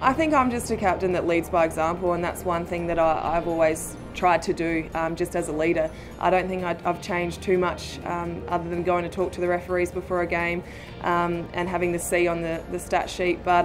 I think I'm just a captain that leads by example, and that's one thing that I've always tried to do just as a leader. I don't think I've changed too much other than going to talk to the referees before a game and having the C on the stat sheet. But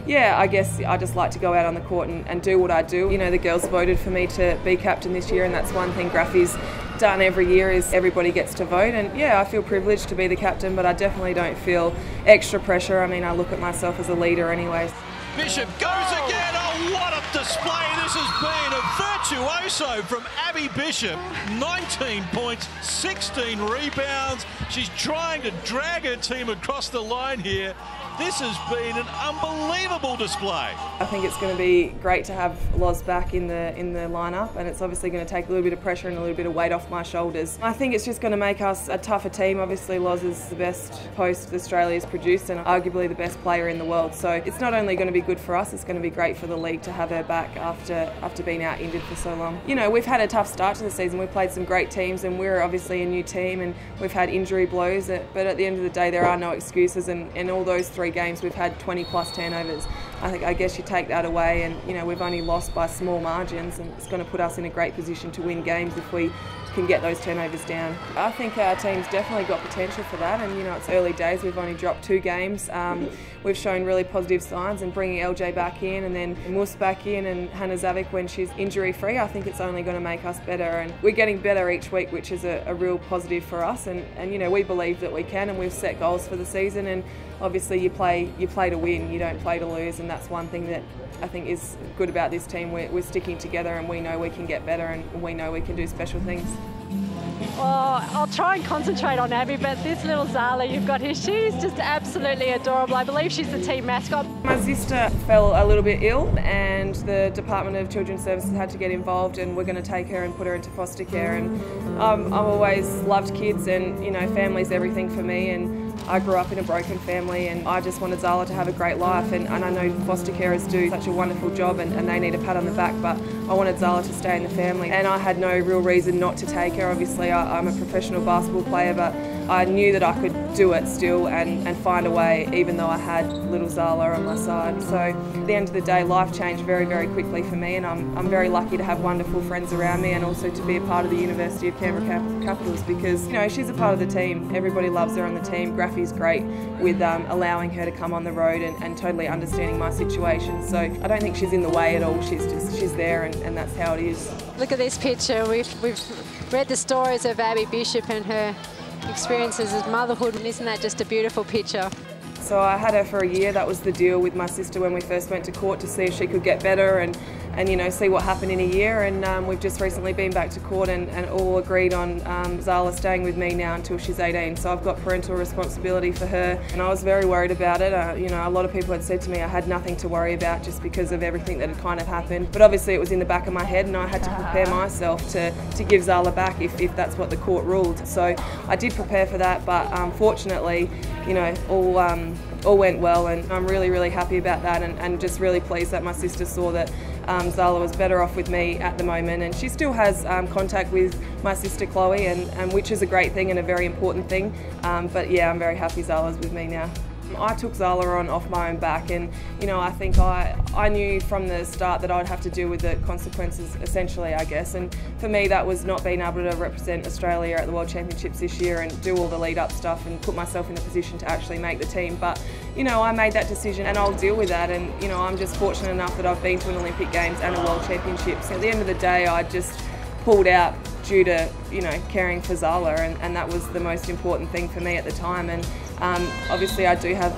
yeah, I guess I just like to go out on the court and do what I do. You know, the girls voted for me to be captain this year, and that's one thing Graffy's done every year is everybody gets to vote. And yeah, I feel privileged to be the captain, but I definitely don't feel extra pressure. I mean, I look at myself as a leader anyways. Bishop goes again. Oh, what a display this has been. A virtuoso from Abby Bishop. 19 points, 16 rebounds. She's trying to drag her team across the line here. This has been an unbelievable display. I think it's going to be great to have Loz back in the lineup, and it's obviously going to take a little bit of pressure and a little bit of weight off my shoulders. I think it's just going to make us a tougher team. Obviously, Loz is the best post Australia's produced and arguably the best player in the world. So it's not only going to be good for us, it's going to be great for the league to have her back after being out injured for so long. You know, we've had a tough start to the season. We've played some great teams, and we're obviously a new team, and we've had injury blows. But at the end of the day, there are no excuses, and in all those 3 games we've had 20+ turnovers. I guess you take that away, and you know, we've only lost by small margins, and it's going to put us in a great position to win games if we can get those turnovers down. I think our team's definitely got potential for that, and you know, it's early days. We've only dropped 2 games. We've shown really positive signs, and bringing LJ back in and then Mus back in and Hannah Zavik when she's injury free, I think it's only going to make us better, and we're getting better each week, which is a real positive for us. And you know, we believe that we can, and we've set goals for the season, and obviously you play to win, you don't play to lose, and that's one thing that I think is good about this team. We're sticking together, and we know we can get better, and we know we can do special things. Oh, I'll try and concentrate on Abby, but this little Zala you've got here, she's just absolutely adorable. I believe she's the team mascot. My sister fell a little bit ill, and the Department of Children's Services had to get involved, and we're going to take her and put her into foster care. And I've always loved kids, and you know, family's everything for me, and I grew up in a broken family, and I just wanted Zala to have a great life, and I know foster carers do such a wonderful job, and they need a pat on the back, but I wanted Zala to stay in the family, and I had no real reason not to take her. Obviously I'm a professional basketball player, but I knew that I could do it still and find a way, even though I had little Zala on my side. So at the end of the day, life changed very, very quickly for me, and I'm very lucky to have wonderful friends around me, and also to be a part of the University of Canberra Capitals, because you know, she's a part of the team. Everybody loves her on the team. Graffy's great with allowing her to come on the road and totally understanding my situation. So I don't think she's in the way at all. She's there, and that's how it is. Look at this picture. We've read the stories of Abby Bishop and her experiences as motherhood, and isn't that just a beautiful picture? So I had her for a year. That was the deal with my sister when we first went to court, to see if she could get better and you know, see what happened in a year. And we've just recently been back to court and all agreed on Zala staying with me now until she's 18. So I've got parental responsibility for her, and I was very worried about it. You know, a lot of people had said to me I had nothing to worry about just because of everything that had kind of happened. But obviously it was in the back of my head, and I had to prepare myself to give Zala back if that's what the court ruled. So I did prepare for that, but fortunately, you know, all went well, and I'm really, really happy about that, and just really pleased that my sister saw that Zala was better off with me at the moment, and she still has contact with my sister Chloe, and which is a great thing and a very important thing. But yeah, I'm very happy Zala's with me now. I took Zala on off my own back, and you know, I think I knew from the start that I'd have to deal with the consequences, essentially, I guess. And for me, that was not being able to represent Australia at the World Championships this year and do all the lead-up stuff and put myself in a position to actually make the team. But you know, I made that decision, and I'll deal with that. And you know, I'm just fortunate enough that I've been to an Olympic Games and a World Championships. At the end of the day, I just pulled out due to, you know, caring for Zala, and that was the most important thing for me at the time. And obviously I do have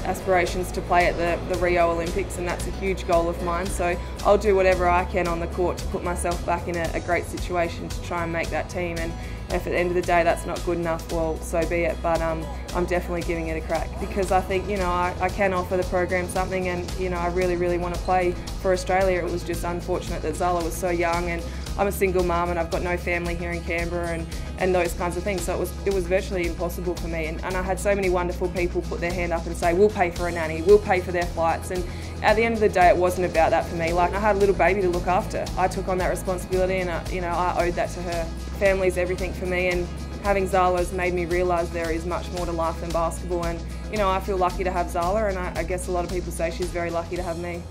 aspirations to play at the Rio Olympics, and that's a huge goal of mine, so I'll do whatever I can on the court to put myself back in a great situation to try and make that team. And if at the end of the day that's not good enough, well, so be it, but I'm definitely giving it a crack, because I think, you know, I can offer the program something, and you know, I really, really want to play for Australia. It was just unfortunate that Zala was so young, and I'm a single mum, and I've got no family here in Canberra, and those kinds of things, so it was virtually impossible for me. And I had so many wonderful people put their hand up and say, we'll pay for a nanny, we'll pay for their flights, and at the end of the day it wasn't about that for me. Like, I had a little baby to look after. I took on that responsibility, and you know, I owed that to her. Family's everything for me, and having Zala has made me realise there is much more to life than basketball. And you know, I feel lucky to have Zala, and I guess a lot of people say she's very lucky to have me.